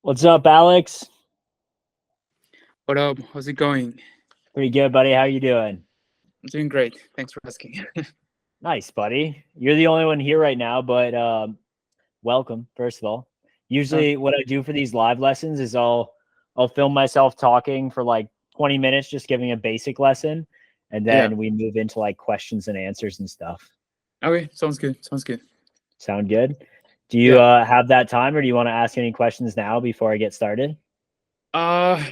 What's up, Alex? What up? How's it going? Pretty good, buddy. How you doing? I'm doing great. Thanks for asking. Nice, buddy. You're the only one here right now, but welcome, first of all. Uh, Usually what I do for these live lessons is I'll film myself talking for like 20 minutes, just giving a basic lesson, and yeah. then we move into like questions and answers and stuff. Okay. Sounds good. Sounds good. Sound good? Do you Yeah. have that time, or do you want to ask any questions now before I get started? Uh,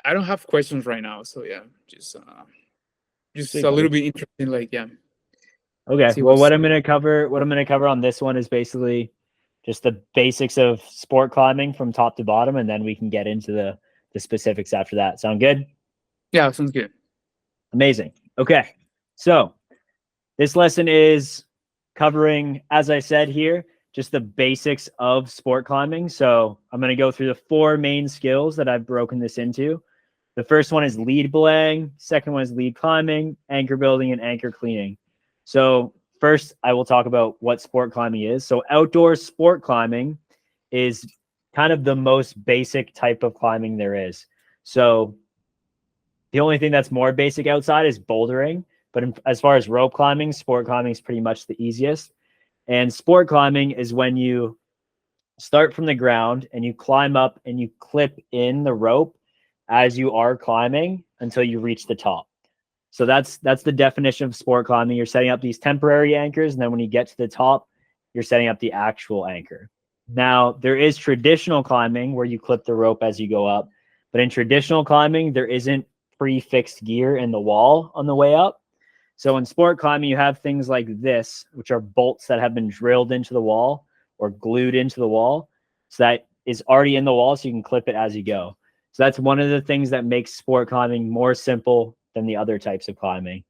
I don't have questions right now, so yeah, just Sweet, a little buddy. bit interesting. Like, yeah, Okay. see Well, what's. what I'm gonna cover on this one is basically just the basics of sport climbing from top to bottom, and then we can get into the specifics after that. Sound good? Yeah, sounds good. Amazing. Okay. So this lesson is covering, as I said here, just the basics of sport climbing. So I'm going to go through the four main skills that I've broken this into. The first one is lead belaying. Second one is lead climbing, anchor building, and anchor cleaning. So first, I will talk about what sport climbing is. So outdoor sport climbing is kind of the most basic type of climbing there is. So the only thing that's more basic outside is bouldering. But as far as rope climbing, sport climbing is pretty much the easiest. And sport climbing is when you start from the ground and you climb up and you clip in the rope as you are climbing until you reach the top. So that's the definition of sport climbing. You're setting up these temporary anchors, and then when you get to the top, you're setting up the actual anchor. Now, there is traditional climbing where you clip the rope as you go up, but in traditional climbing, there isn't pre-fixed gear in the wall on the way up. So in sport climbing, you have things like this, which are bolts that have been drilled into the wall or glued into the wall. So that is already in the wall, so you can clip it as you go. So that's one of the things that makes sport climbing more simple than the other types of climbing.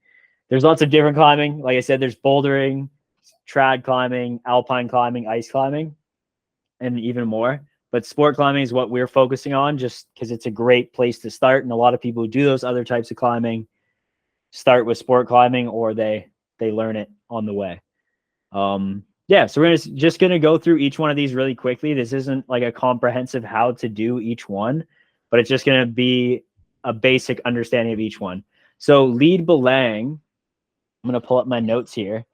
There's lots of different climbing. Like I said, there's bouldering, trad climbing, alpine climbing, ice climbing, and even more. But sport climbing is what we're focusing on just because it's a great place to start. And a lot of people who do those other types of climbing start with sport climbing, or they learn it on the way. Yeah, so we're just gonna go through each one of these really quickly. This isn't like a comprehensive how to do each one, but it's just gonna be a basic understanding of each one. So lead belaying, I'm gonna pull up my notes here.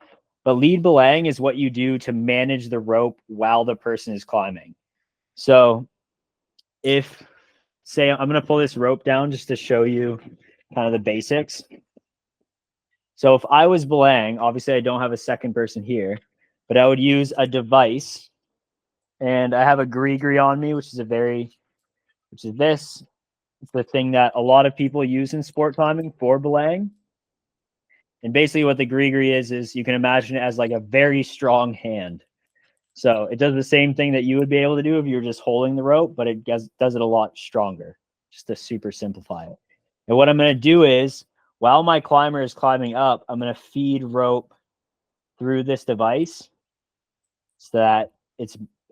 But lead belaying is what you do to manage the rope while the person is climbing. So if, say, I'm gonna pull this rope down just to show you kind of the basics. So if I was belaying, obviously I don't have a second person here, but I would use a device, and I have a gree on me, which is this. It's the thing that a lot of people use in sport climbing for belaying. And basically what the gree is you can imagine it as like a very strong hand. So it does the same thing that you would be able to do if you were just holding the rope, but it does it a lot stronger, just to super simplify it. And what I'm going to do is, while my climber is climbing up, I'm going to feed rope through this device so that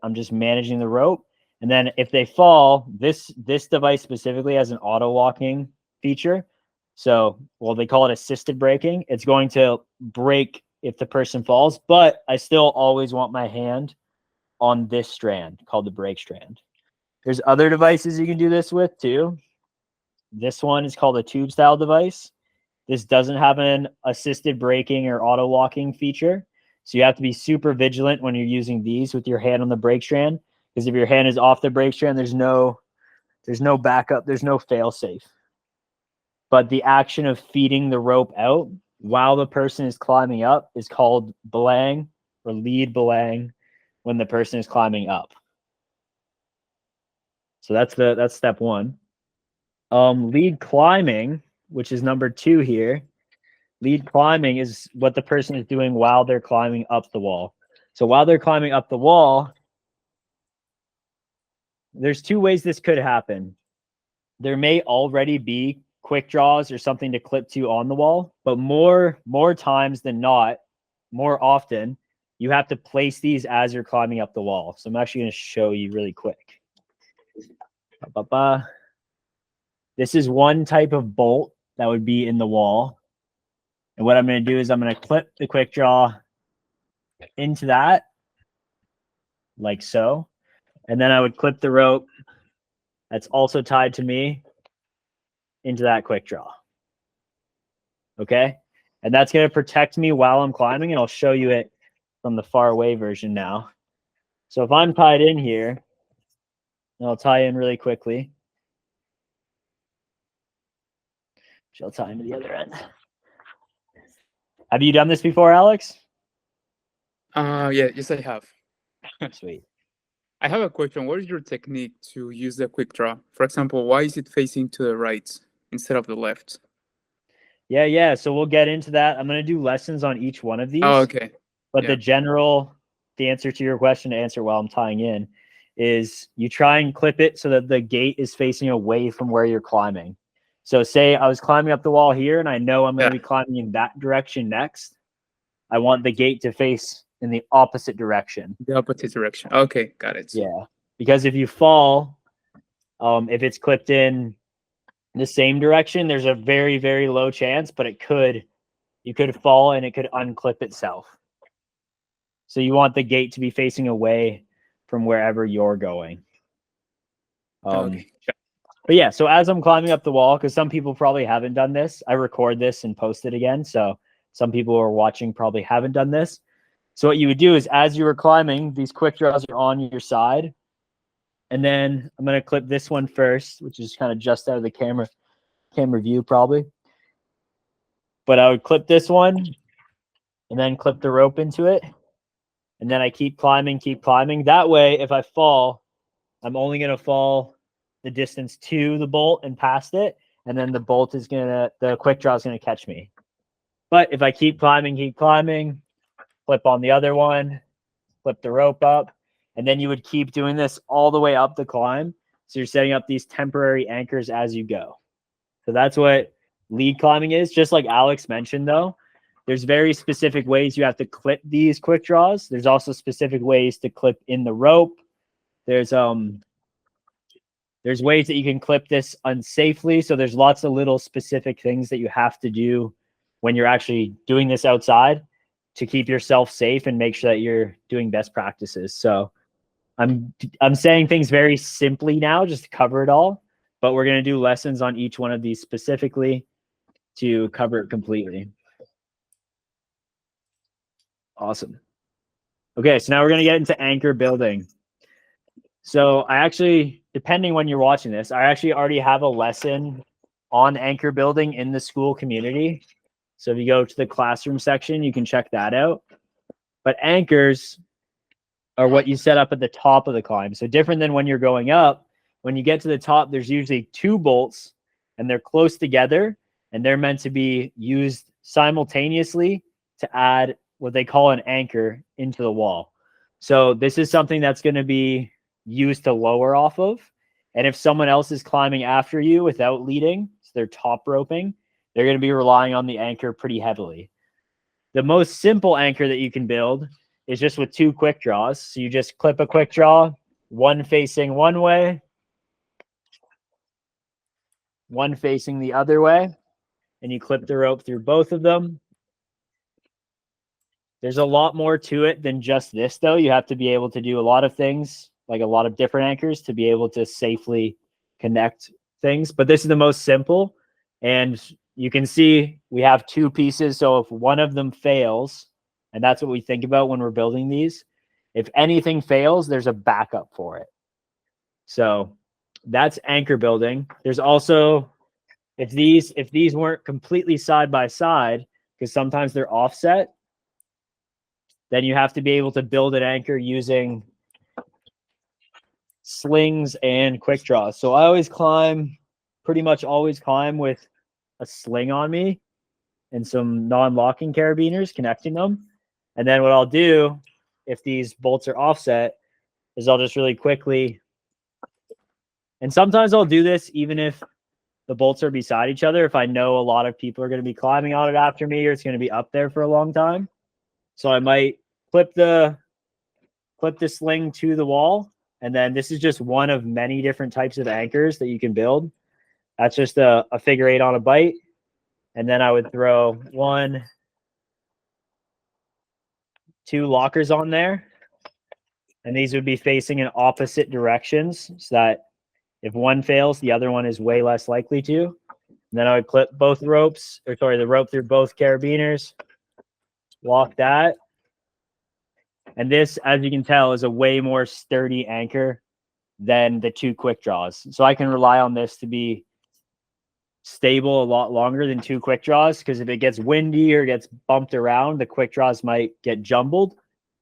I'm just managing the rope. And then if they fall, this device specifically has an auto locking feature. So, well, they call it assisted braking. It's going to brake if the person falls, but I still always want my hand on this strand called the brake strand. There's other devices you can do this with too. This one is called a tube style device. This doesn't have an assisted braking or auto locking feature. So you have to be super vigilant when you're using these with your hand on the brake strand, because if your hand is off the brake strand, there's no backup, there's no fail safe. But the action of feeding the rope out while the person is climbing up is called belaying, or lead belaying, when the person is climbing up. So that's step one. Lead climbing, which is number 2 here. Lead climbing is what the person is doing while they're climbing up the wall. So while they're climbing up the wall, there's 2 ways this could happen. There may already be quick draws or something to clip to on the wall, but more times than not, more often, you have to place these as you're climbing up the wall. So I'm actually going to show you really quick. This is one type of bolt that would be in the wall. And what I'm going to do is I'm going to clip the quick draw into that, like so. And then I would clip the rope that's also tied to me into that quick draw. Okay. And that's going to protect me while I'm climbing. And I'll show you it from the far away version now. So if I'm tied in here, and I'll tie in really quickly. I'll tie into the other end. Have you done this before, Alex? Yeah, yes, I have. Sweet. I have a question. What is your technique to use the quick draw? For example, why is it facing to the right instead of the left? Yeah. So we'll get into that. I'm going to do lessons on each one of these. Oh, okay. But Yeah. the answer to your question to answer while I'm tying in is you try and clip it so that the gate is facing away from where you're climbing. So say I was climbing up the wall here and I know I'm going to be climbing in that direction next. I want the gate to face in the opposite direction. The opposite direction. Okay, got it. Yeah. Because if you fall, if it's clipped in the same direction, there's a very, very low chance, but you could fall and it could unclip itself. So you want the gate to be facing away from wherever you're going. Okay. But yeah, so as I'm climbing up the wall, because some people probably haven't done this, I record this and post it again. So some people who are watching probably haven't done this. So what you would do is as you were climbing, these quick draws are on your side. And then I'm going to clip this one first, which is kind of just out of the camera view probably. But I would clip this one and then clip the rope into it. And then I keep climbing. That way, if I fall, I'm only going to fall the distance to the bolt and past it. And then the quick draw is going to catch me. But if I keep climbing, flip on the other one, flip the rope up, and then you would keep doing this all the way up the climb. So you're setting up these temporary anchors as you go. So that's what lead climbing is. Just like Alex mentioned, though, there's very specific ways you have to clip these quick draws. There's also specific ways to clip in the rope. There's ways that you can clip this unsafely. So there's lots of little specific things that you have to do when you're actually doing this outside to keep yourself safe and make sure that you're doing best practices. So I'm saying things very simply now just to cover it all, but we're going to do lessons on each one of these specifically to cover it completely. Awesome. Okay, so now we're going to get into anchor building. So I actually, depending when you're watching this, I actually already have a lesson on anchor building in the school community. So if you go to the classroom section, you can check that out. But anchors are what you set up at the top of the climb. So different than when you're going up, when you get to the top, there's usually 2 bolts and they're close together and they're meant to be used simultaneously to add what they call an anchor into the wall. So this is something that's going to be used to lower off of. And if someone else is climbing after you without leading, so they're top roping, they're going to be relying on the anchor pretty heavily. The most simple anchor that you can build is just with 2 quick draws. So you just clip a quick draw, one facing one way, one facing the other way, and you clip the rope through both of them. There's a lot more to it than just this, though. You have to be able to do a lot of things, like a lot of different anchors, to be able to safely connect things. But this is the most simple. And you can see we have 2 pieces. So if one of them fails, and that's what we think about when we're building these, if anything fails, there's a backup for it. So that's anchor building. There's also, if these weren't completely side by side, because sometimes they're offset, then you have to be able to build an anchor using slings and quick draws. So I pretty much always climb with a sling on me and some non-locking carabiners connecting them. And then what I'll do, if these bolts are offset, is I'll just really quickly, and sometimes I'll do this even if the bolts are beside each other, if I know a lot of people are going to be climbing on it after me or it's going to be up there for a long time. So I might clip the sling to the wall. And then this is just one of many different types of anchors that you can build. That's just a figure 8 on a bite. And then I would throw 1, 2 lockers on there. And these would be facing in opposite directions so that If one fails, the other one is way less likely to. And then I would clip both ropes, or sorry, the rope through both carabiners, lock that. And this, as you can tell, is a way more sturdy anchor than the 2 quick draws. So I can rely on this to be stable a lot longer than 2 quick draws, because if it gets windy or gets bumped around, the quick draws might get jumbled.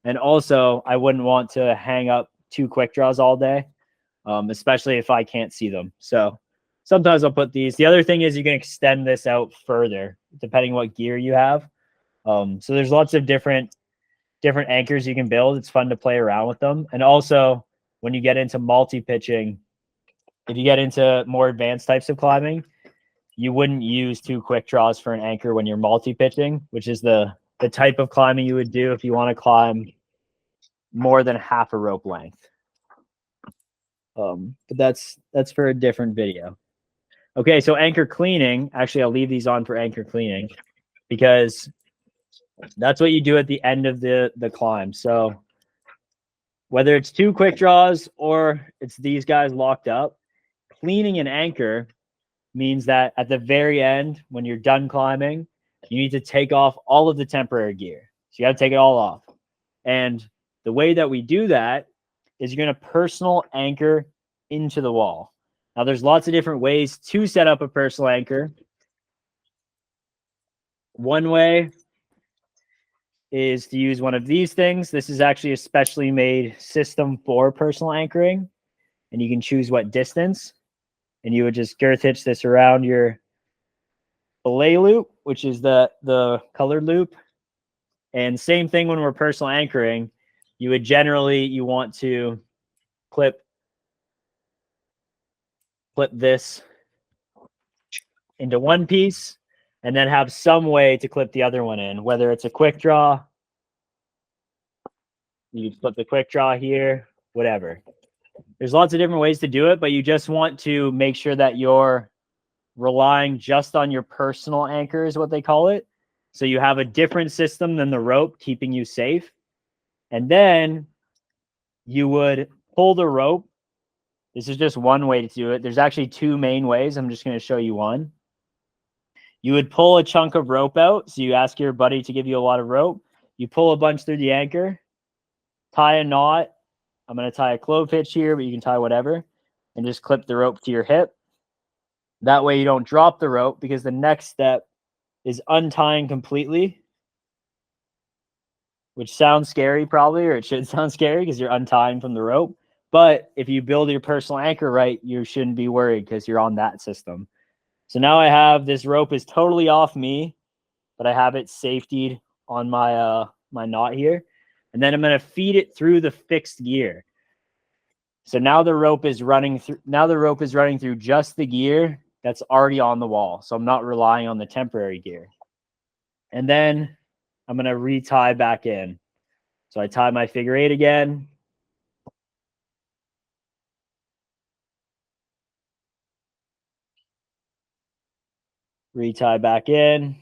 And also, I wouldn't want to hang up 2 quick draws all day, especially if I can't see them. So sometimes I'll put these. The other thing is you can extend this out further depending what gear you have. So there's lots of different anchors you can build. It's fun to play around with them. And also, when you get into multi-pitching, if you get into more advanced types of climbing, you wouldn't use 2 quick draws for an anchor when you're multi-pitching, which is the type of climbing you would do if you want to climb more than half a rope length. But that's for a different video. Okay, so anchor cleaning. Actually, I'll leave these on for anchor cleaning because that's what you do at the end of the climb. So whether it's 2 quick draws or it's these guys locked up, cleaning an anchor means that at the very end, when you're done climbing, you need to take off all of the temporary gear. So you got to take it all off. And the way that we do that is you're going to personal anchor into the wall. Now, there's lots of different ways to set up a personal anchor. One way is to use one of these things. This is actually a specially made system for personal anchoring, and you can choose what distance. And you would just girth hitch this around your belay loop, which is the colored loop. And same thing when we're personal anchoring, you want to clip this into one piece and then have some way to clip the other one in, whether it's a quick draw, you flip the quick draw here, whatever. There's lots of different ways to do it, but you just want to make sure that you're relying just on your personal anchor is what they call it. So you have a different system than the rope, keeping you safe. And then you would pull the rope. This is just one way to do it. There's actually 2 main ways. I'm just going to show you one. You would pull a chunk of rope out. So you ask your buddy to give you a lot of rope. You pull a bunch through the anchor, tie a knot. I'm going to tie a clove hitch here, but you can tie whatever, and just clip the rope to your hip. That way you don't drop the rope, because the next step is untying completely, which sounds scary probably, or it should sound scary because you're untying from the rope. But if you build your personal anchor right, you shouldn't be worried because you're on that system. So now I have this rope is totally off me, but I have it safetied on my my knot here. And then I'm going to feed it through the fixed gear. So now the rope is running through just the gear that's already on the wall. So I'm not relying on the temporary gear. And then I'm going to retie back in. So I tie my figure 8 again. Retie back in.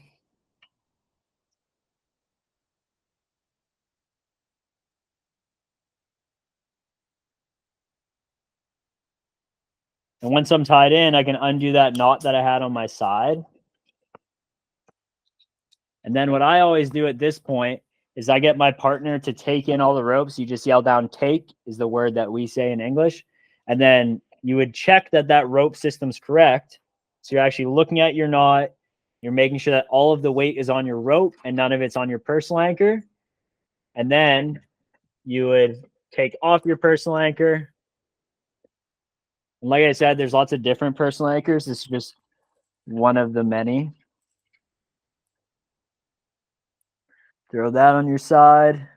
And once I'm tied in, I can undo that knot that I had on my side. And then what I always do at this point is I get my partner to take in all the ropes. You just yell down, take is the word that we say in English. And then you would check that that rope system's correct. So you're actually looking at your knot. You're making sure that all of the weight is on your rope and none of it's on your personal anchor. And then you would take off your personal anchor. And like I said, there's lots of different personal anchors. This is just one of the many. Throw that on your side.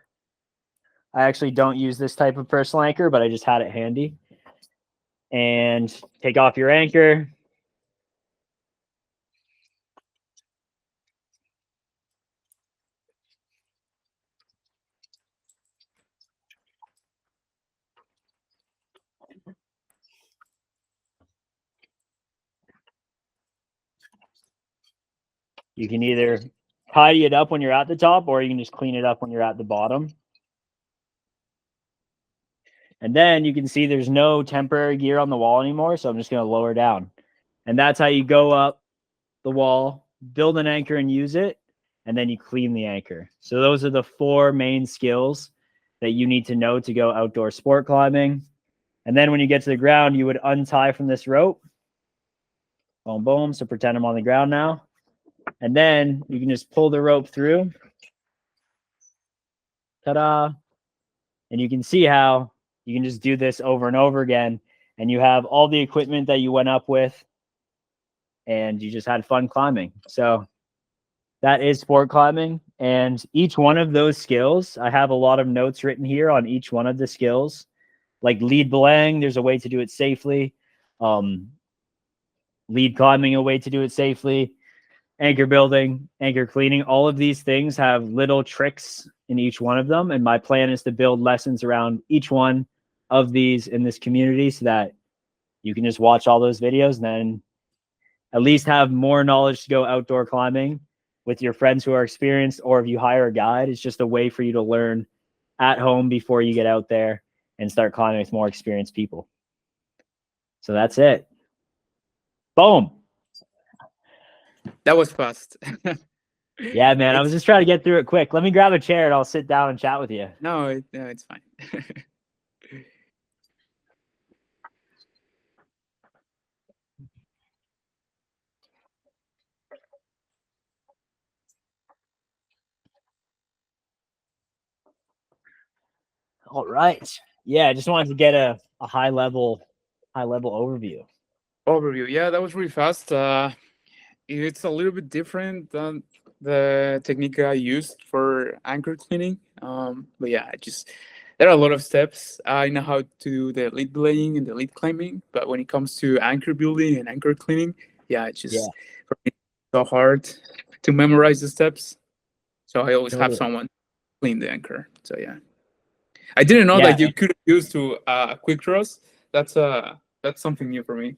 I actually don't use this type of personal anchor, but I just had it handy. And take off your anchor. You can either tidy it up when you're at the top, or you can just clean it up when you're at the bottom. And then you can see there's no temporary gear on the wall anymore. So I'm just going to lower down. And that's how you go up the wall, build an anchor and use it, and then you clean the anchor. So those are the 4 main skills that you need to know to go outdoor sport climbing. And then when you get to the ground, you would untie from this rope. Boom, boom. So pretend I'm on the ground now. And then you can just pull the rope through. Ta-da. And you can see how you can just do this over and over again. And you have all the equipment that you went up with. And you just had fun climbing. So that is sport climbing. And each one of those skills, I have a lot of notes written here on each one of the skills. Like lead belaying, there's a way to do it safely. Lead climbing, a way to do it safely. Anchor building, anchor cleaning, all of these things have little tricks in each one of them. And my plan is to build lessons around each one of these in this community so that you can just watch all those videos and then at least have more knowledge to go outdoor climbing with your friends who are experienced, or if you hire a guide, it's just a way for you to learn at home before you get out there and start climbing with more experienced people. So that's it. Boom. That was fast. Yeah, man. I was just trying to get through it quick. Let me grab a chair and I'll sit down and chat with you. No, it's fine. All right. Yeah, I just wanted to get a high level overview. Overview. Yeah, that was really fast. It's a little bit different than the technique I used for anchor cleaning. But yeah, there are a lot of steps. I know how to do the lead belaying and the lead climbing, but when it comes to anchor building and anchor cleaning, yeah, for me, it's so hard to memorize the steps. So I always have someone clean the anchor. So yeah, I didn't know that you could use to quick draws. That's something new for me.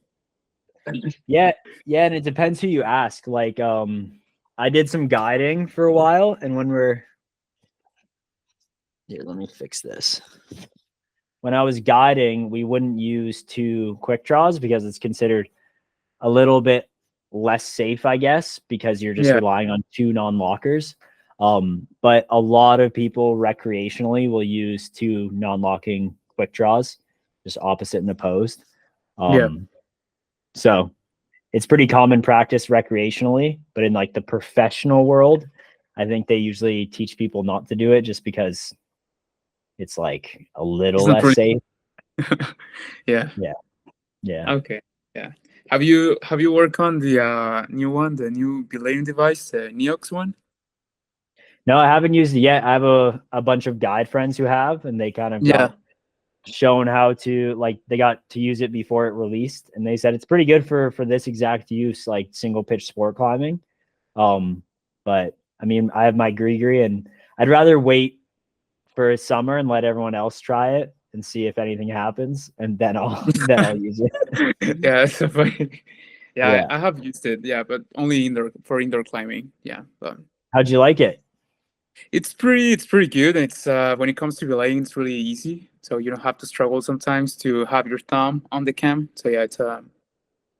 Yeah, and it depends who you ask. Like, I did some guiding for a while, and when here, let me fix this. When I was guiding, we wouldn't use 2 quick draws because it's considered a little bit less safe, I guess, because you're just relying on 2 non-lockers. But a lot of people recreationally will use 2 non-locking quick draws, just opposite and opposed. So it's pretty common practice recreationally, but in like the professional world, I think they usually teach people not to do it just because it's like a little less safe. Yeah. Okay. Yeah. Have you worked on the new one, the new belaying device, the Neox one? No, I haven't used it yet. I have a bunch of guide friends who have, and they kind of got shown how to, like, they got to use it before it released, and they said it's pretty good for this exact use, like single pitch sport climbing. But I mean, I have my Grigri, and I'd rather wait for summer and let everyone else try it and see if anything happens, and then I'll use it. Yeah, that's so funny. Yeah, I have used it. Yeah, but only for indoor climbing. Yeah. But how'd you like it? It's pretty good. It's when it comes to belaying, it's really easy. So you don't have to struggle sometimes to have your thumb on the cam. So yeah,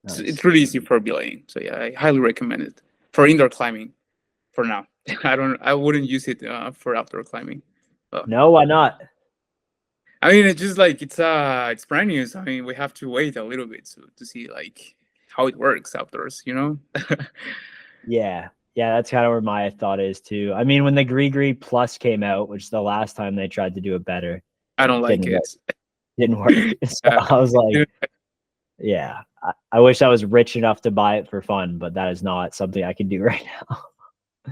it's really easy for belaying. So yeah, I highly recommend it for indoor climbing. For now, I wouldn't use it for outdoor climbing. No, why not? I mean, it's just like it's brand new. So I mean, we have to wait a little bit to see like how it works outdoors. Yeah, that's kind of where my thought is too. I mean, when the Grigri Plus came out, which is the last time they tried to do it better, I don't like it. Didn't work. So I was like, yeah, I wish I was rich enough to buy it for fun, but that is not something I can do right now.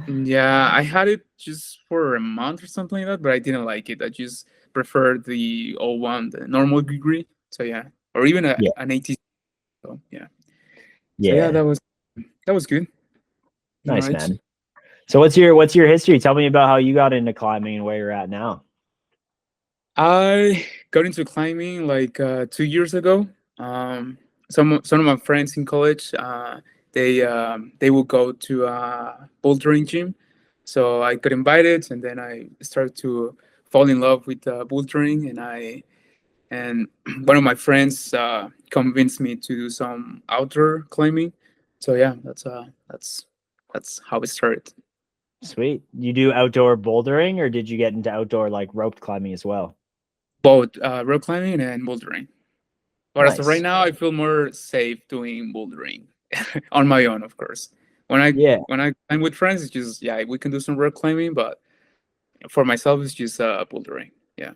Yeah, I had it just for a month or something like that, but I didn't like it. I just preferred the old one, the normal Grigri. So yeah, or even an ATC. So yeah. So yeah, that was good. Nice, man. So what's your history? Tell me about how you got into climbing and where you're at now. I got into climbing like 2 years ago. Some of my friends in college, they would go to a bouldering gym, so I got invited, and then I started to fall in love with bouldering, and I and one of my friends convinced me to do some outdoor climbing. So yeah, that's how it started. Sweet. You do outdoor bouldering, or did you get into outdoor like rope climbing as well? Both rock climbing and bouldering. But as of right Nice. now, I feel more safe doing bouldering on my own, of course. When I Yeah. when I climb with friends, it's just yeah, we can do some rock climbing, but for myself, it's just bouldering. Yeah.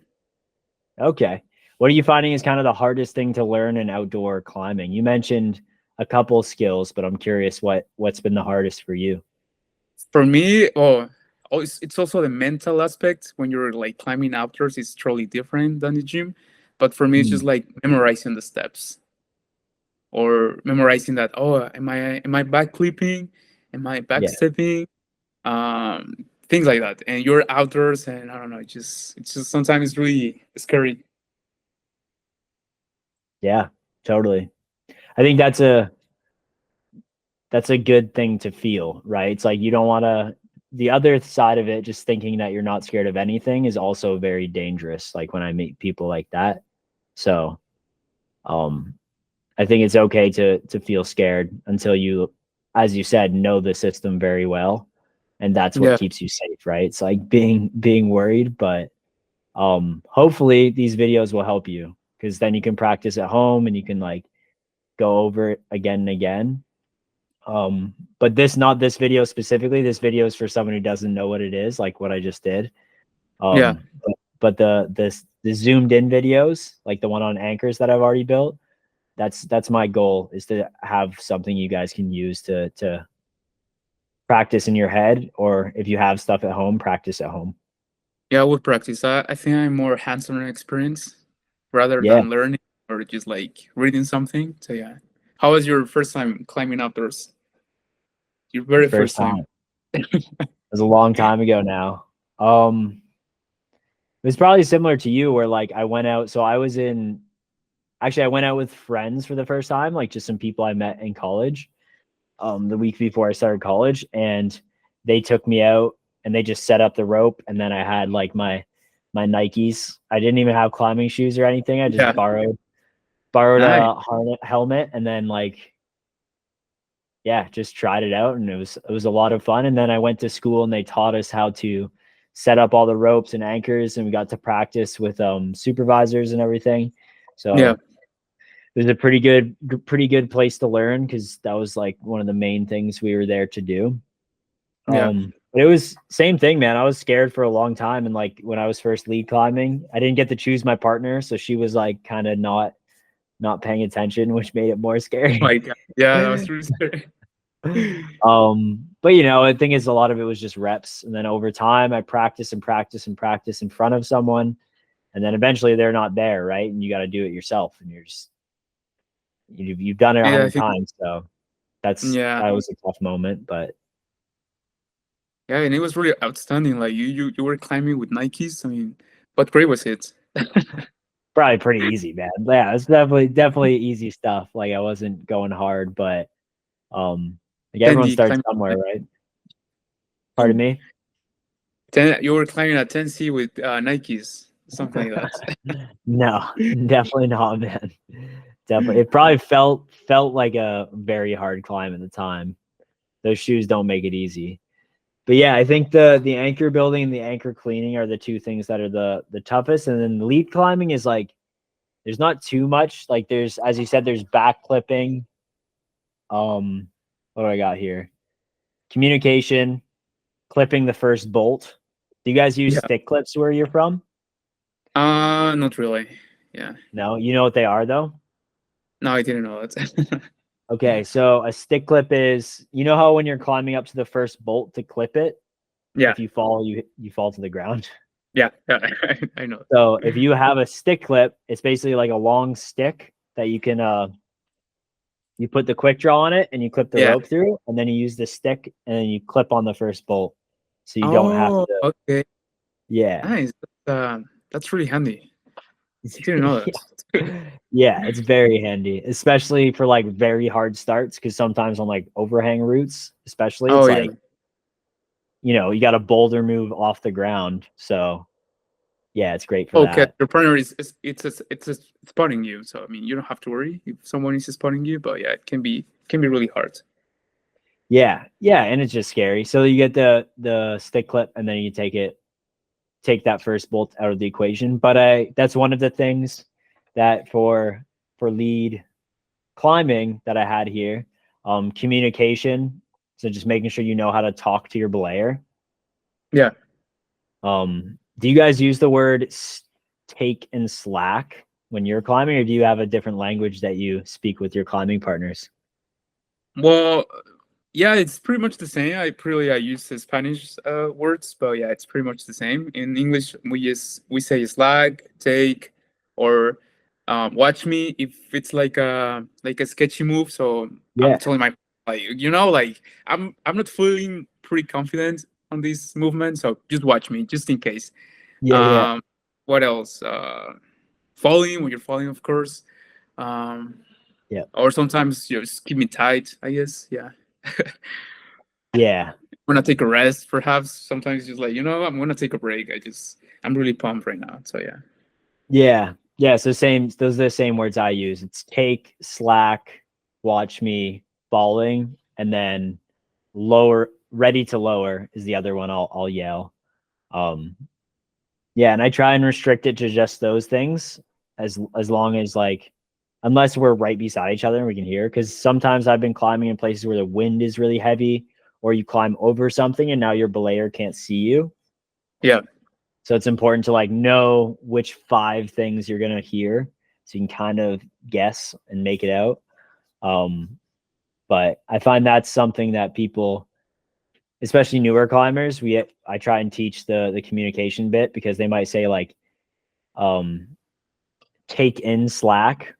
Okay. What are you finding is kind of the hardest thing to learn in outdoor climbing? You mentioned a couple skills, but I'm curious what's been the hardest for you. For me, it's also the mental aspect. When you're like climbing outdoors, it's totally different than the gym. But for me, it's Mm, just like memorizing the steps or memorizing that. Oh, am I back clipping? Am I back yeah. stepping? Things like that. And you're outdoors, and I don't know. It's just sometimes it's really scary. Yeah, totally. I think that's a good thing to feel, right? It's like you don't want to the other side of it, just thinking that you're not scared of anything is also very dangerous. Like when I meet people like that. So, um, I think it's okay to feel scared until you, as you said, know the system very well, and that's what Yeah, keeps you safe, right? It's like being worried, but hopefully these videos will help you because then you can practice at home and you can like go over it again and again. But not this video specifically. This video is for someone who doesn't know what it is, like what I just did. yeah, But the zoomed in videos, like the one on anchors that I've already built, that's my goal is to have something you guys can use to practice in your head, or if you have stuff at home, practice at home. yeah. I would practice. I think I'm more hands-on experience rather Yeah, than learning or just like reading something. So yeah. How was your first time climbing outdoors? Your very first first time. time. It was a long time ago now. It was probably similar to you where like I went out. So I went out with friends for the first time, like just some people I met in college, the week before I started college, and they took me out and they just set up the rope, and then I had like my Nikes. I didn't even have climbing shoes or anything. I just Yeah. borrowed Nice. a helmet, and then like yeah, just tried it out, and it was a lot of fun. And then I went to school and they taught us how to set up all the ropes and anchors, and we got to practice with supervisors and everything. Yeah. So it was a pretty good place to learn because that was like one of the main things we were there to do. Yeah. But it was same thing, man. I was scared for a long time, and like when I was first lead climbing, I didn't get to choose my partner, so she was like kind of not paying attention, which made it more scary. My God. Yeah, that was really scary. But you know, I think is a lot of it was just reps, and then over time, I practice and practice and practice in front of someone, and then eventually they're not there, right? And you got to do it yourself, and you've done it a Yeah, I hundred think times, so yeah. that was a tough moment, but Yeah, and it was really outstanding. Like you were climbing with Nikes. I mean, what grade was it? probably pretty easy, man. Yeah, it's definitely easy stuff. Like I wasn't going hard, but like everyone Tandy starts climbing. somewhere, right? Pardon me. You were climbing at 10C with Nikes, something like that. No, definitely not, man. Definitely, it probably felt like a very hard climb at the time. Those shoes don't make it easy. But yeah, I think the anchor building and the anchor cleaning are the two things that are the toughest. And then lead climbing is like there's not too much. Like there's, as you said, there's back clipping. What do I got here? Communication, clipping the first bolt. Do you guys use Yeah. stick clips where you're from? Not really. Yeah. No, you know what they are though. No, I didn't know that. Okay, so a stick clip is, you know how when you're climbing up to the first bolt to clip it, Yeah. if you fall, you fall to the ground. Yeah. Yeah. I know. So if you have a stick clip, it's basically like a long stick that you can you put the quick draw on it and you clip the Yeah. rope through, and then you use the stick and then you clip on the first bolt. So you don't have Oh, to, okay. yeah. Nice. That's really handy. I didn't know that. Yeah, it's very handy, especially for like very hard starts. Cause sometimes on like overhang routes, especially, Oh it's yeah. like, you know, you got a boulder move off the ground. So Yeah, it's great for Okay, that. your partner is spotting you, so I mean you don't have to worry if someone is spotting you, but yeah, it can be really hard. Yeah, yeah, and it's just scary. So you get the stick clip, and then you take that first bolt out of the equation. But that's one of the things that for lead climbing that I had here, communication. So just making sure you know how to talk to your belayer. Yeah. Do you guys use the word take and slack when you're climbing, or do you have a different language that you speak with your climbing partners? Well, yeah, it's pretty much the same. I use the Spanish words, but yeah, it's pretty much the same. In English, we say slack, take, or watch me if it's like a sketchy move. So I'm Yeah, telling my like I'm not feeling pretty confident on this movement, so just watch me just in case. yeah, yeah, Um, what else? Falling when you're falling, of course. Um, yeah, or sometimes you just keep me tight, I guess. Yeah. yeah, When I take a rest, perhaps sometimes just like, I'm gonna take a break. I'm really pumped right now. So yeah. yeah, yeah. So same. Those are the same words I use. It's take, slack, watch me, falling, and then lower. Ready to lower is the other one. I'll yell. Um, yeah, and I try and restrict it to just those things as long as like unless we're right beside each other and we can hear. Because sometimes I've been climbing in places where the wind is really heavy, or you climb over something and now your belayer can't see you. Yeah. So it's important to like know which 5 things you're gonna hear, so you can kind of guess and make it out. But I find that's something that people, especially newer climbers, I try and teach the communication bit, because they might say like, um, take in slack,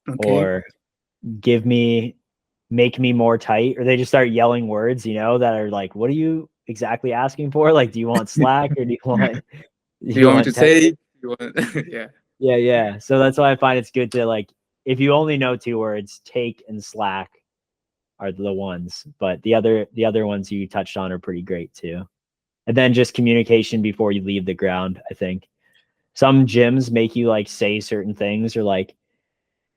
Okay. or make me more tight, or they just start yelling words, that are like, what are you exactly asking for? Like, do you want slack, or do Do you you want me to want tight? take? Do you want yeah. Yeah, yeah. So that's why I find it's good to like, if you only know 2 words, take and slack are the ones, but the other ones you touched on are pretty great too. And then just communication before you leave the ground. I think some gyms make you like say certain things, or like,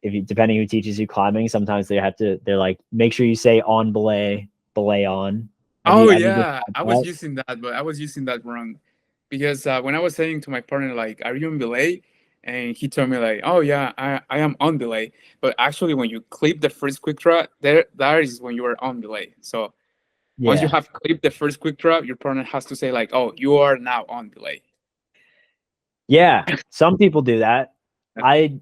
if you, depending who teaches you climbing, sometimes they're like, make sure you say on belay on. Oh Have you just yeah, had I was that? using that, but I was using that wrong because when I was saying to my partner like, "Are you on belay?" and he told me like, "Oh yeah, I am on belay." But actually, when you clip the first quick draw, that is when you are on belay. So once you Yeah. have clipped the first quick draw, your partner has to say like, "Oh, you are now on belay." Yeah. Some people do that. I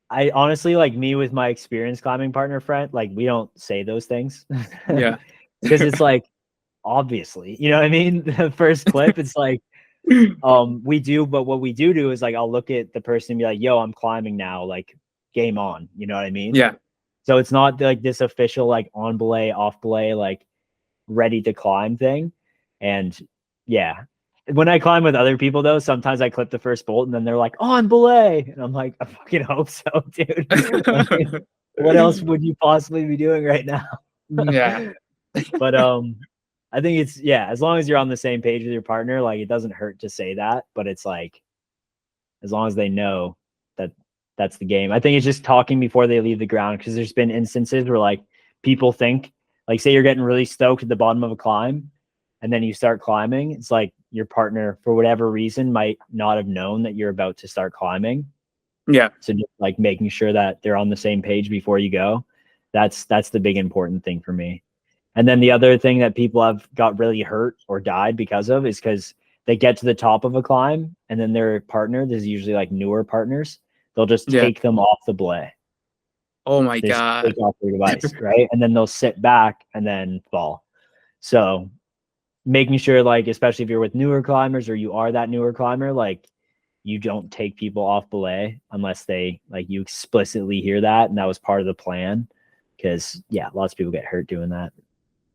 I honestly, like, me with my experienced climbing partner friend, like, we don't say those things. Yeah. Because it's like, obviously, you know what I mean? The first clip, it's like, we do, but what we do is like, I'll look at the person and be like, yo, I'm climbing now, like, game on. You know what I mean? Yeah. So it's not like this official, like, on belay, off belay, like, ready to climb thing. And yeah, when I climb with other people though, sometimes I clip the first bolt and then they're like, on belay. And I'm like, I fucking hope so, dude. Like, what else would you possibly be doing right now? Yeah. But I think it's, yeah, as long as you're on the same page with your partner, like, it doesn't hurt to say that, but it's like, as long as they know that that's the game. I think it's just talking before they leave the ground, because there's been instances where like people think, like, say you're getting really stoked at the bottom of a climb and then you start climbing. It's like your partner, for whatever reason, might not have known that you're about to start climbing. Yeah. So just like making sure that they're on the same page before you go. That's the big important thing for me. And then the other thing that people have got really hurt or died because of is because they get to the top of a climb and then their partner, there's usually like newer partners, they'll just Yeah. take them off the belay. Oh my They just God. take off their device, right? And then they'll sit back and then fall. So making sure, like, especially if you're with newer climbers or you are that newer climber, like, you don't take people off belay unless they, like, you explicitly hear that and that was part of the plan. Because yeah, lots of people get hurt doing that.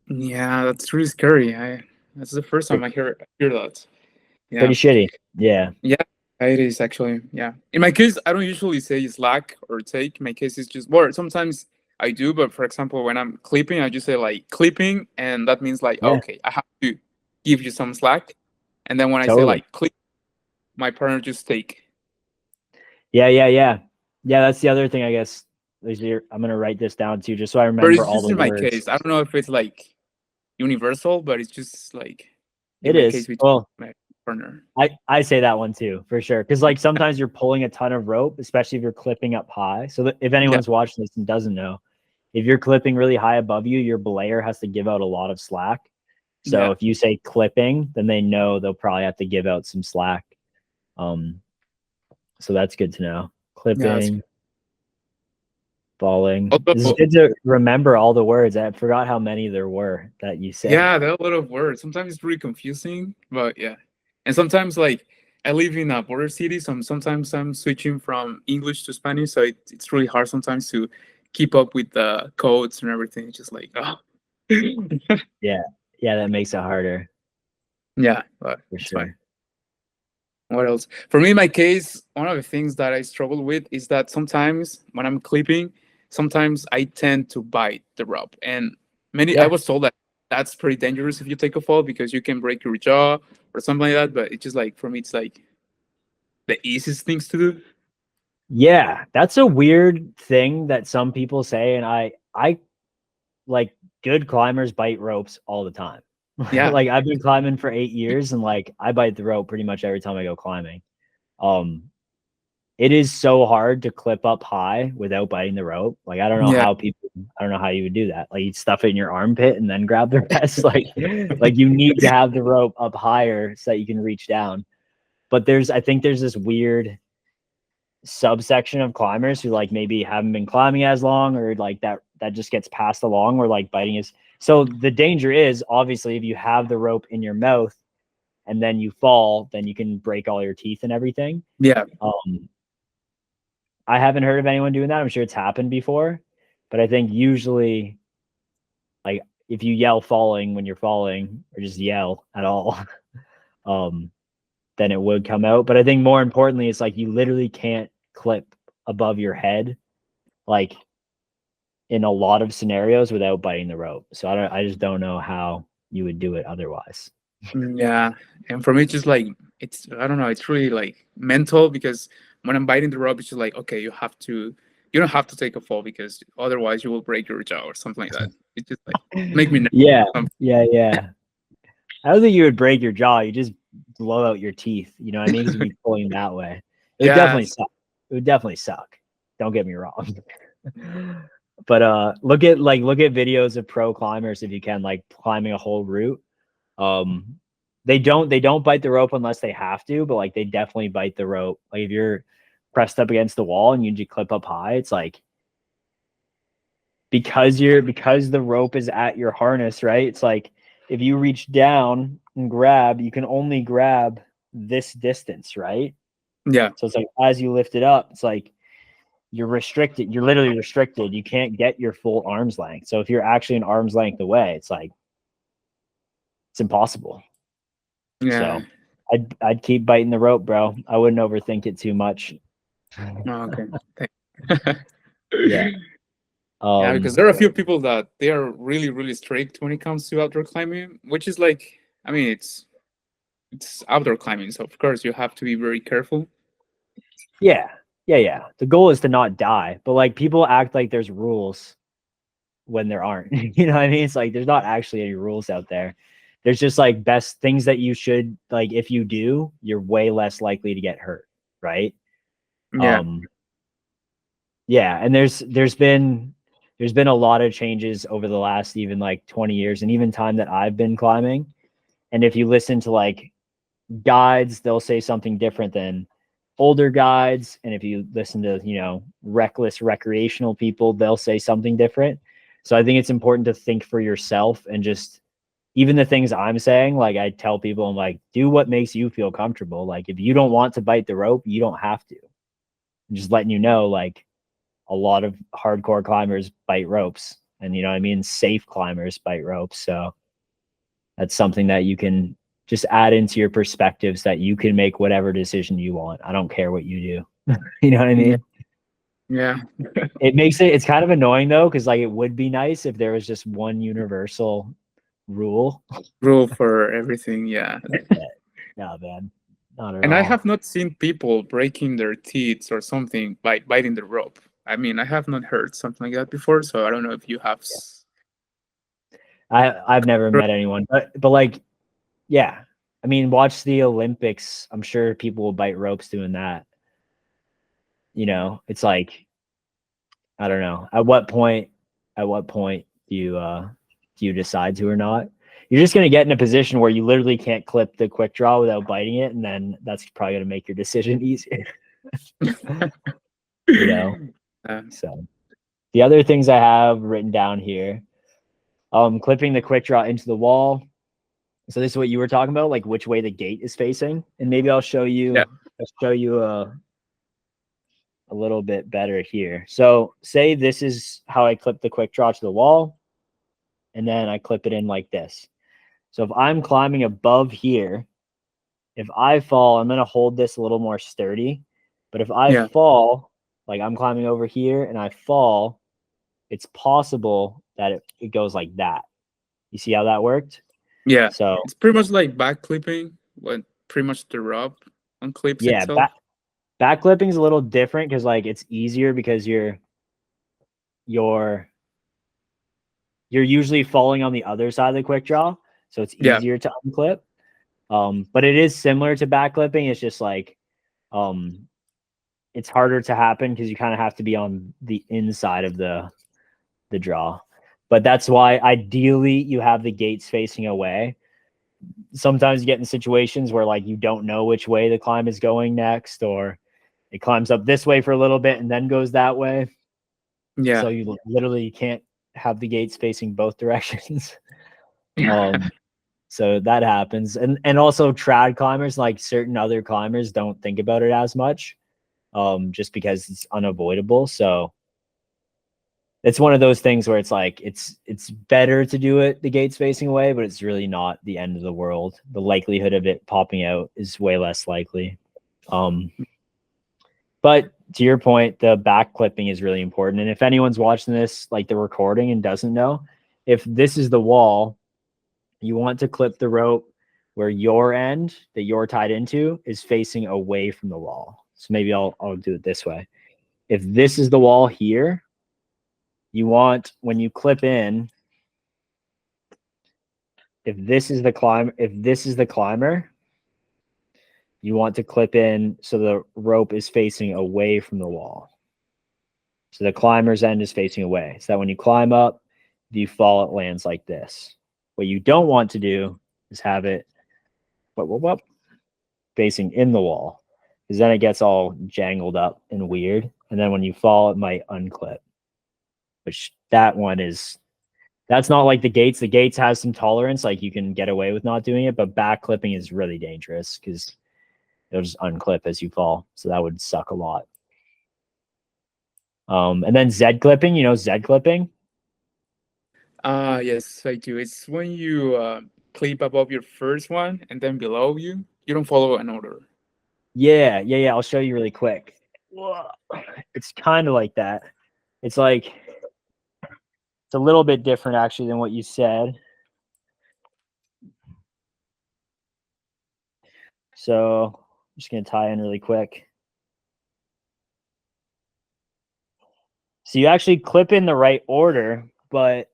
Yeah, that's really scary. That's the first time Pretty, I hear that. pretty Yeah. shitty. Yeah. Yeah, it is actually. Yeah. In my case, I don't usually say slack or take. In my case, it's just, well, sometimes I do, but for example, when I'm clipping, I just say like clipping, and that means like, Yeah. okay, I have to give you some slack. And then when I say Totally. like clip, my partner just take. Yeah. That's the other thing, I guess. I'm gonna write this down too, just so I But remember it's all just the in my words. case. I don't know if it's like universal, but it's just like in It my is. case with Well, my partner. I say that one too, for sure. Because like sometimes you're pulling a ton of rope, especially if you're clipping up high. So that if Yeah, anyone's watching this and doesn't know, if you're clipping really high above you, your belayer has to give out a lot of slack. So yeah, if you say clipping, then they know they'll probably have to give out some slack. So that's good to know. yeah. Clipping, falling. It's Also, good to remember all the words. I forgot how many there were that you said. yeah, there are a lot of words. Sometimes it's really confusing, but yeah. And sometimes like I live in a border city, so sometimes I'm switching from English to Spanish, so it's really hard sometimes to keep up with the codes and everything. It's just like, oh. Yeah. Yeah, that makes it harder Yeah, but for it's fine. sure. What else? For me, in my case, one of the things that I struggle with is that sometimes when I'm clipping, sometimes I tend to bite the rope. And I Yeah. was told that that's pretty dangerous if you take a fall because you can break your jaw or something like that. But it's just like, for me, it's like the easiest things to do. Yeah, that's a weird thing that some people say, and I like good climbers bite ropes all the time. Yeah. Like I've been climbing for 8 years, and like I bite the rope pretty much every time I go climbing. Um, it is so hard to clip up high without biting the rope. Like I don't know Yeah. how people, I don't know how you would do that. Like you'd stuff it in your armpit and then grab the rest. Like you need to have the rope up higher so that you can reach down. But I think there's this weird subsection of climbers who like maybe haven't been climbing as long, or like that just gets passed along, where like biting is. So the danger is obviously if you have the rope in your mouth and then you fall, then you can break all your teeth and everything. Yeah. I haven't heard of anyone doing that. I'm sure it's happened before, but I think usually like if you yell falling when you're falling, or just yell at all, um then it would come out. But I think more importantly, it's like you literally can't clip above your head, like in a lot of scenarios, without biting the rope. So I just don't know how you would do it otherwise. Yeah. And for me, it's just like, I don't know, it's really like mental because when I'm biting the rope, it's just like, okay, you don't have to take a fall because otherwise you will break your jaw or something like that. It's just like, make me Yeah, nervous. yeah. I don't think you would break your jaw. You just blow out your teeth. You know what I mean? Because you'd be pulling that way. It would definitely Yes. suck. It would definitely suck. Don't get me wrong. But look at videos of pro climbers if you can, like climbing a whole route. Um, they don't bite the rope unless they have to, but like they definitely bite the rope. Like if you're pressed up against the wall and you just clip up high, it's like because the rope is at your harness, right? It's like if you reach down and grab, you can only grab this distance, right? Yeah. So it's like as you lift it up, it's like you're restricted. You're literally restricted. You can't get your full arm's length. So if you're actually an arm's length away, it's like it's impossible. Yeah. So I'd keep biting the rope, bro. I wouldn't overthink it too much. Oh, okay. Yeah. Yeah, because there are a few people that they are really, really strict when it comes to outdoor climbing, which is like, I mean, it's outdoor climbing, so of course you have to be very careful. Yeah. The goal is to not die, but like people act like there's rules when there aren't. You know what I mean? It's like there's not actually any rules out there. There's just like best things that you should, like if you do, you're way less likely to get hurt, right? Yeah. Yeah, and there's been a lot of changes over the last even like 20 years, and even time that I've been climbing. And if you listen to like guides, they'll say something different than older guides, and if you listen to reckless recreational people, they'll say something different. So I think it's important to think for yourself, and just even the things I'm saying, like I tell people, I'm like, do what makes you feel comfortable. Like if you don't want to bite the rope, you don't have to. I'm just letting you know, like a lot of hardcore climbers bite ropes, and you know what I mean, safe climbers bite ropes. So that's something that you can just add into your perspectives, that you can make whatever decision you want. I don't care what you do. You know what I Yeah. mean? Yeah. It's kind of annoying though, because like it would be nice if there was just one universal rule. Rule for everything. Yeah. Yeah, man. not at And I all. have not seen people breaking their teeth or something by biting the rope. I mean, I have not heard something like that before, so I don't know if you have. I've never met anyone, but like, yeah. I mean, watch the Olympics. I'm sure people will bite ropes doing that. You know, it's like, I don't know. At what point do you decide to or not? You're just gonna get in a position where you literally can't clip the quick draw without biting it, and then that's probably gonna make your decision easier. You know. So the other things I have written down here, clipping the quick draw into the wall. So this is what you were talking about, like which way the gate is facing, and maybe I'll show you. Yeah. I'll show you a little bit better here. So say this is how I clip the quick draw to the wall, and then I clip it in like this. So if I'm climbing above here, if I fall, I'm going to hold this a little more sturdy. But if I fall, like I'm climbing over here and I fall, it's possible that it goes like that. You see how that worked? Yeah. So It's pretty much like back clipping, when pretty much the rub unclips yeah, itself. back clipping is a little different because like it's easier because you're usually falling on the other side of the quick draw, so it's easier to unclip. But it is similar to back clipping. It's just like it's harder to happen because you kind of have to be on the inside of the draw. But that's why ideally you have the gates facing away. Sometimes you get in situations where like you don't know which way the climb is going next, or it climbs up this way for a little bit and then goes that way. Yeah. So you literally can't have the gates facing both directions. So that happens. And also trad climbers, like certain other climbers, don't think about it as much, just because it's unavoidable. So it's one of those things where it's like it's better to do it the gates facing away, but it's really not the end of the world. The likelihood of it popping out is way less likely. But to your point, the back clipping is really important. And if anyone's watching this, like the recording, and doesn't know, if this is the wall, you want to clip the rope where your end that you're tied into is facing away from the wall. So maybe I'll do it this way. If this is the wall here, you want, when you clip in, if this is the climber, you want to clip in so the rope is facing away from the wall. So the climber's end is facing away. So that when you climb up, if you fall, it lands like this. What you don't want to do is have it facing in the wall, because then it gets all jangled up and weird. And then when you fall, it might unclip. Which that's not like the gates. The gates has some tolerance, like you can get away with not doing it, but back clipping is really dangerous because it'll just unclip as you fall. So that would suck a lot. And then Z clipping, Z clipping? Yes, I do. It's when you clip above your first one and then below you don't follow an order. Yeah. I'll show you really quick. It's kind of like that. It's like, it's a little bit different actually than what you said. So I'm just going to tie in really quick. So you actually clip in the right order, but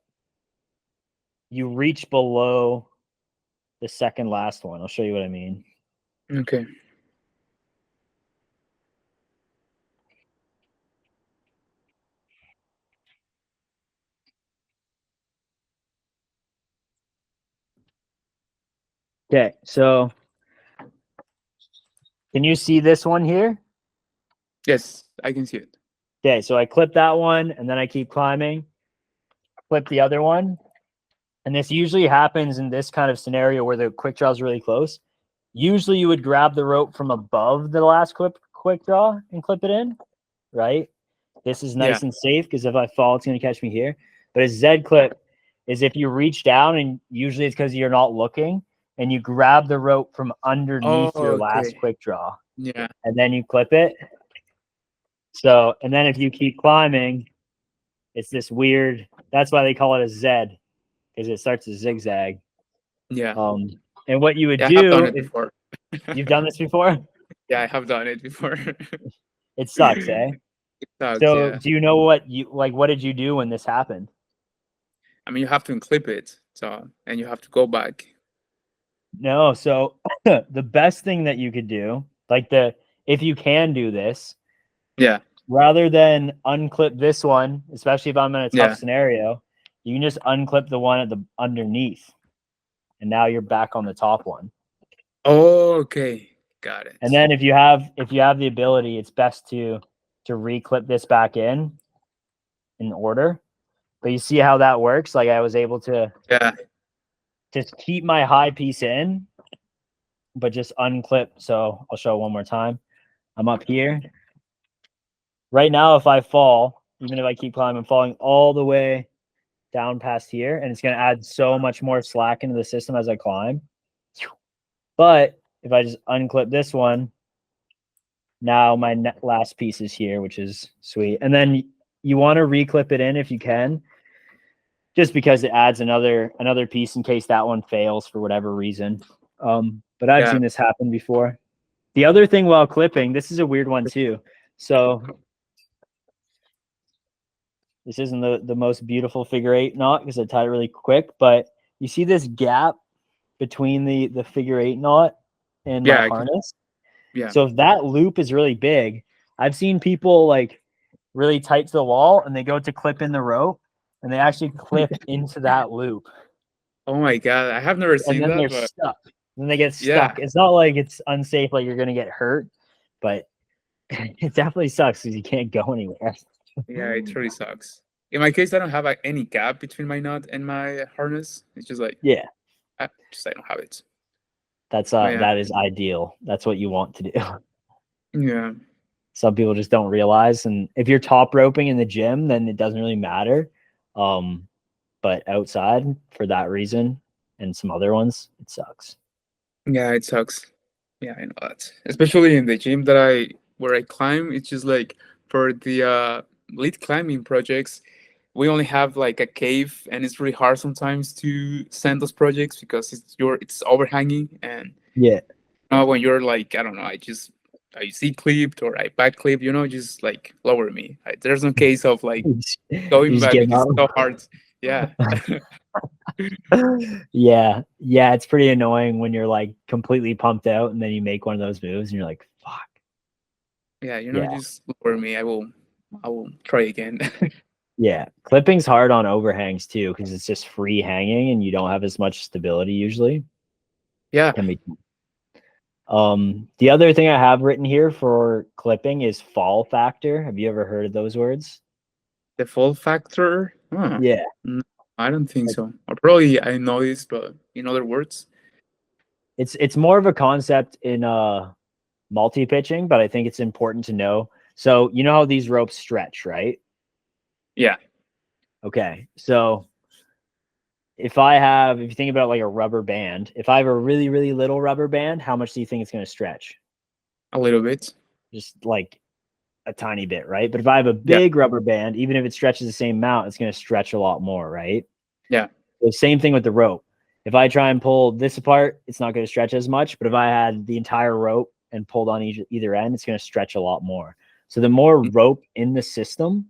you reach below the second last one. I'll show you what I mean. Okay. Okay, so can you see this one here? Yes, I can see it. Okay, so I clip that one and then I keep climbing, clip the other one. And this usually happens in this kind of scenario where the quick draw is really close. Usually you would grab the rope from above the last quick draw and clip it in, right? This is nice and safe because if I fall, it's going to catch me here. But a Z clip is if you reach down, and usually it's because you're not looking, and you grab the rope from underneath your last quick draw. Yeah. And then you clip it. So, and then if you keep climbing, it's this weird, that's why they call it a Z, because it starts to zigzag. Yeah. And what you would I have done do it before. You've done this before? Yeah, I have done it before. It sucks, eh? It sucks, So yeah. do you know what you like? What did you do when this happened? I mean, you have to unclip it, so and you have to go back. No, so the best thing that you could do, like if you can do this, Yeah, rather than unclip this one, especially if I'm in a tough yeah. scenario, you can just unclip the one at the underneath, and now you're back on the top one. Oh, okay, got And it. then if you have the ability, it's best to reclip this back in order. But you see how that works? Like I was able to Yeah, just keep my high piece in, but just unclip. So I'll show it one more time. I'm up here. Right now, if I fall, even if I keep climbing, I'm falling all the way down past here, and it's going to add so much more slack into the system as I climb. But if I just unclip this one, now my last piece is here, which is sweet. And then you want to reclip it in if you can, just because it adds another piece in case that one fails for whatever reason. But I've yeah, seen this happen before. The other thing while clipping, this is a weird one too. So this isn't the most beautiful figure eight knot because I tied it really quick, but you see this gap between the figure eight knot and my yeah. I can, harness. yeah. So if that loop is really big, I've seen people like really tight to the wall and they go to clip in the rope and they actually clip into that loop Oh my God, I have never and seen then that, they're but stuck. Then they get yeah, stuck. It's not like it's unsafe, like you're gonna get hurt, but it definitely sucks because you can't go anywhere. yeah, it really sucks. In my case, I don't have like, any gap between my knot and my harness. It's just like Yeah, I don't have it. that's But yeah, that is ideal. That's what you want to do. yeah, Some people just don't realize, and if you're top roping in the gym, then it doesn't really matter. But outside for that reason and some other ones, it sucks. yeah, it sucks. Yeah, I know that. Especially in the gym that where I climb, it's just like for the lead climbing projects, we only have like a cave, and it's really hard sometimes to send those projects because it's overhanging, and Yeah. when you're like, I don't know, I see clipped or I back clip, just like lower me. There's no case of like You going just back give because up. it's so hard. Yeah. Yeah. Yeah. It's pretty annoying when you're like completely pumped out and then you make one of those moves and you're like, fuck. Yeah, Yeah. just lower me. I will try again. Yeah. Clipping's hard on overhangs too, because it's just free hanging and you don't have as much stability usually. Yeah, Can be. The other thing I have written here for clipping is fall factor. Have you ever heard of those words? the fall factor. Huh. Yeah. No, I don't think so. Or probably I know this, but in other words. It's more of a concept in multi-pitching, but I think it's important to know. So you know how these ropes stretch, right? Yeah. Okay. So if you think about like a rubber band, if I have a really, really little rubber band, how much do you think it's going to stretch? A little bit. Just like a tiny bit, right? But if I have a Yeah. big rubber band, even if it stretches the same amount, it's going to stretch a lot more, right? Yeah. The same thing with the rope. If I try and pull this apart, it's not going to stretch as much. But if I had the entire rope and pulled on either end, it's going to stretch a lot more. So the more rope in the system,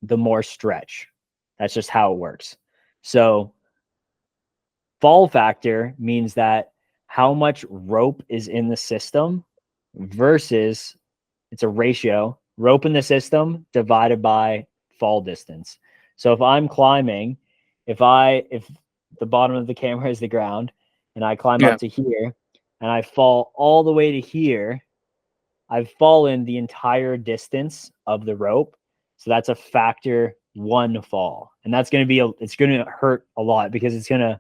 the more stretch. That's just how it works. So fall factor means that how much rope is in the system versus it's a ratio, rope in the system divided by fall distance. So if I'm climbing, if the bottom of the camera is the ground and I climb Yeah. up to here and I fall all the way to here, I've fallen the entire distance of the rope. So that's a factor 1 fall. And that's going to be it's going to hurt a lot because it's going to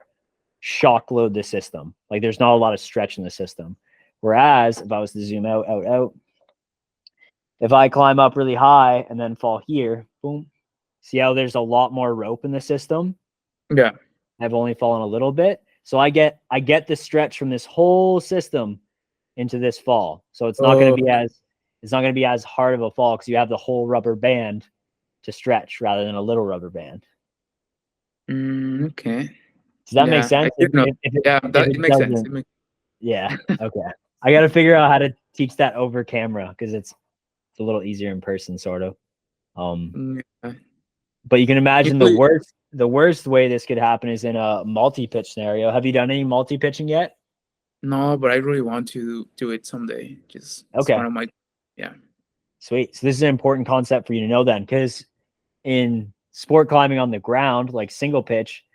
shock load the system. Like there's not a lot of stretch in the system. Whereas if I was to zoom out, if I climb up really high and then fall here, boom, see how there's a lot more rope in the system? Yeah. I've only fallen a little bit. So I get the stretch from this whole system into this fall. So it's not going to be as hard of a fall because you have the whole rubber band to stretch rather than a little rubber band. Okay. Does that make Yeah, I sense? did know. Yeah, If it it makes sense. doesn't, Yeah. Okay. I got to figure out how to teach that over camera because it's a little easier in person, sort of. Yeah. But you can imagine Usually, the worst way this could happen is in a multi-pitch scenario. Have you done any multi-pitching yet? no, but I really want to do it someday. Just it's one Okay. of my, yeah. Sweet. So this is an important concept for you to know then, because in sport climbing on the ground, like single pitch,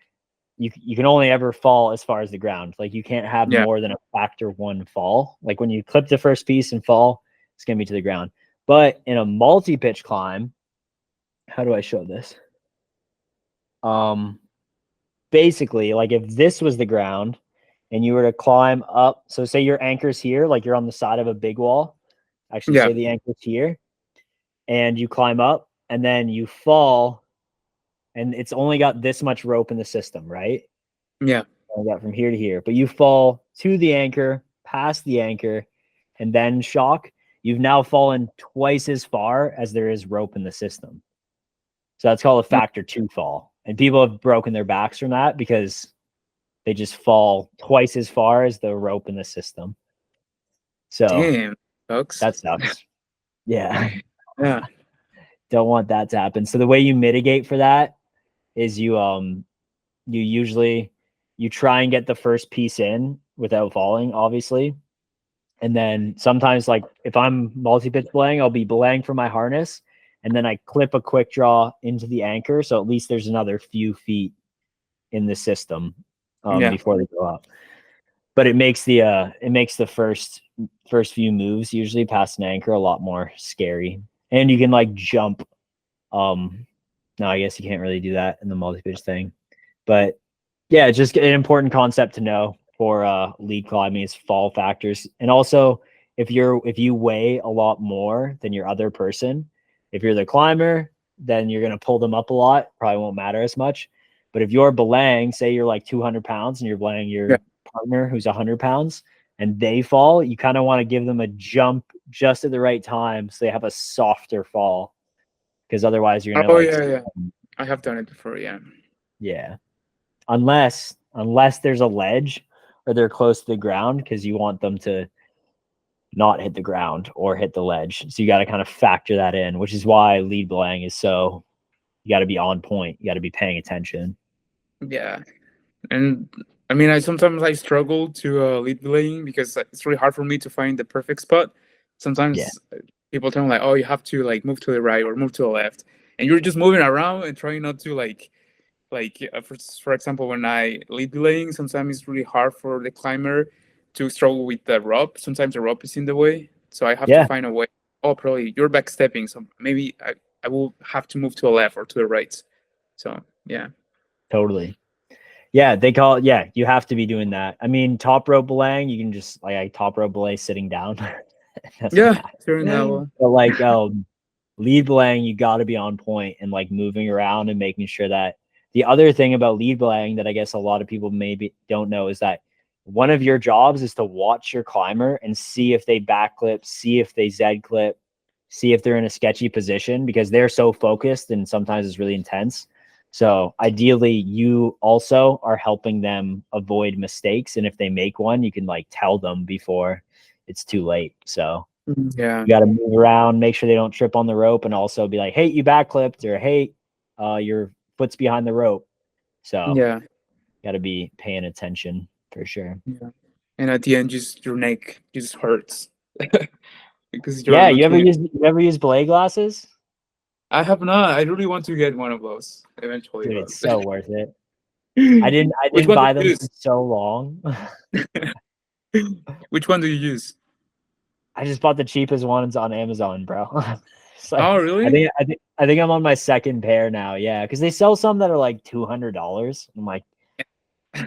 you can only ever fall as far as the ground. Like you can't have Yeah. more than a factor one fall. Like when you clip the first piece and fall, it's gonna be to the ground. But in a multi-pitch climb, how do I show this? Basically, like if this was the ground and you were to climb up, so say your anchor's here, like you're on the side of a big wall. Actually, Yeah. say the anchor's here, and you climb up, and then you fall, and it's only got this much rope in the system, right? Yeah. I got from here to here, but you fall to the anchor, past the anchor, and then shock. You've now fallen twice as far as there is rope in the system. So that's called a factor two fall. And people have broken their backs from that because they just fall twice as far as the rope in the system. So Damn, folks. that sucks. Yeah. Yeah. Don't want that to happen. So the way you mitigate for that is you usually you try and get the first piece in without falling, obviously. And then sometimes, like if I'm multi-pitch belaying, I'll be belaying for my harness, and then I clip a quick draw into the anchor, so at least there's another few feet in the system Yeah. before they go up. But it makes the first few moves usually past an anchor a lot more scary, and you can like jump. No, I guess you can't really do that in the multi-pitch thing, but yeah, just an important concept to know for lead climbing is fall factors. And also if you weigh a lot more than your other person, if you're the climber, then you're going to pull them up a lot, probably won't matter as much. But if you're belaying, say you're like 200 pounds and you're belaying your partner who's 100 pounds and they fall, you kind of want to give them a jump just at the right time so they have a softer fall, because otherwise you're going to Yeah. I have done it before. Yeah. yeah. Unless there's a ledge or they're close to the ground, because you want them to not hit the ground or hit the ledge. So you got to kind of factor that in, which is why lead belaying is so, you got to be on point. You got to be paying attention. Yeah. And I mean, I sometimes struggle to lead belaying because it's really hard for me to find the perfect spot. Sometimes people tell me like, oh, you have to like move to the right or move to the left, and you're just moving around and trying not to for example, when I lead belaying, sometimes it's really hard for the climber to struggle with the rope. Sometimes the rope is in the way, so I have to find a way. Oh, probably you're backstepping, so maybe I will have to move to the left or to the right. So yeah. Totally. Yeah, they call it, yeah, you have to be doing that. I mean, top rope belaying, you can just like I top rope belay sitting down. Yeah, during that one. But like lead belaying, you got to be on point and like moving around and making sure that. The other thing about lead belaying that I guess a lot of people maybe don't know is that one of your jobs is to watch your climber and see if they back clip, see if they Z clip, see if they're in a sketchy position, because they're so focused and sometimes it's really intense. So ideally you also are helping them avoid mistakes. And if they make one, you can like tell them before it's too late. So yeah, you got to move around, make sure they don't trip on the rope, and also be like, hey, you back clipped, or hey, your foot's behind the rope. So yeah, got to be paying attention for sure. yeah. And at the end, just your neck just hurts because you're Yeah, you ever looking. use belay glasses? I have not. I really want to get one of those eventually. Dude, But it's so worth it. I didn't Which one buy do them you for use? so long. Which one do you use? I just bought the cheapest ones on Amazon, bro. It's like, Oh, really? I think I'm on my second pair now. Yeah, because they sell some that are like $200. I'm like,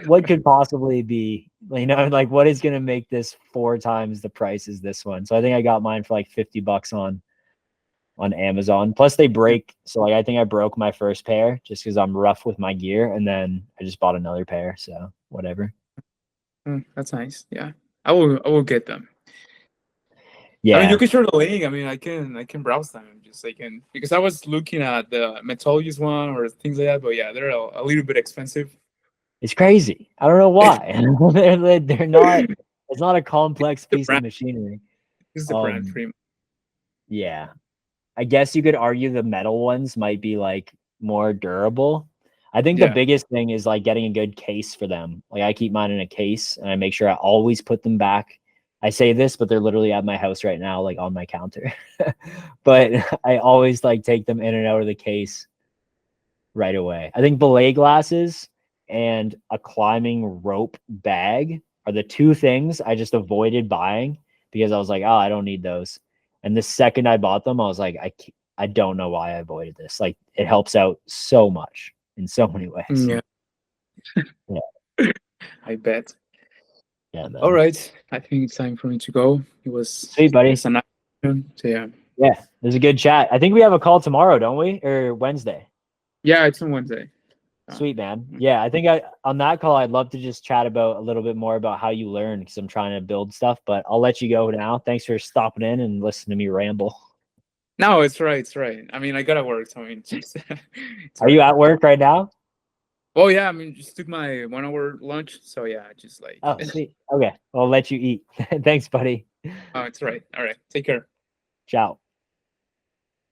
what could possibly be, you know, like what is gonna make this 4 times the price as this one? So I think I got mine for like $50 on Amazon. Plus they break, so like I think I broke my first pair just because I'm rough with my gear, and then I just bought another pair. So whatever. That's nice. Yeah, I will get them. I mean, Yeah, you can share the link. I mean, I can browse them and just because I was looking at the Metallus one or things like that, but yeah, they're a little bit expensive. it's crazy. I don't know why. They're not. It's not a complex The piece of brand machinery. is the brand Um, pretty much. yeah. I guess you could argue the metal ones might be like more durable. I think the Yeah. biggest thing is like getting a good case for them. Like I keep mine in a case and I make sure I always put them back. I say this, but they're literally at my house right now, like on my counter. But I always like take them in and out of the case right away. I think belay glasses and a climbing rope bag are the two things I just avoided buying because I was like, oh, I don't need those. And the second I bought them, I was like, I don't know why I avoided this. Like it helps out so much in so many ways. Yeah. Yeah. I bet. Yeah, man. All right. I think it's time for me to go. Sweet, buddy. It's a nice one. So yeah. Yeah, it was a good chat. I think we have a call tomorrow, don't we? Or Wednesday? Yeah, it's on Wednesday. Sweet, man. Yeah, I think on that call, I'd love to just chat about a little bit more about how you learn because I'm trying to build stuff, but I'll let you go now. Thanks for stopping in and listening to me ramble. No, it's right. It's right. I mean, I gotta work. So I mean, it's Are you right. at work right now? Oh yeah, I mean, just took my 1 hour lunch. So yeah, just like. Oh, sweet. Okay. I'll let you eat. Thanks, buddy. Oh, it's right. All right. Take care. Ciao.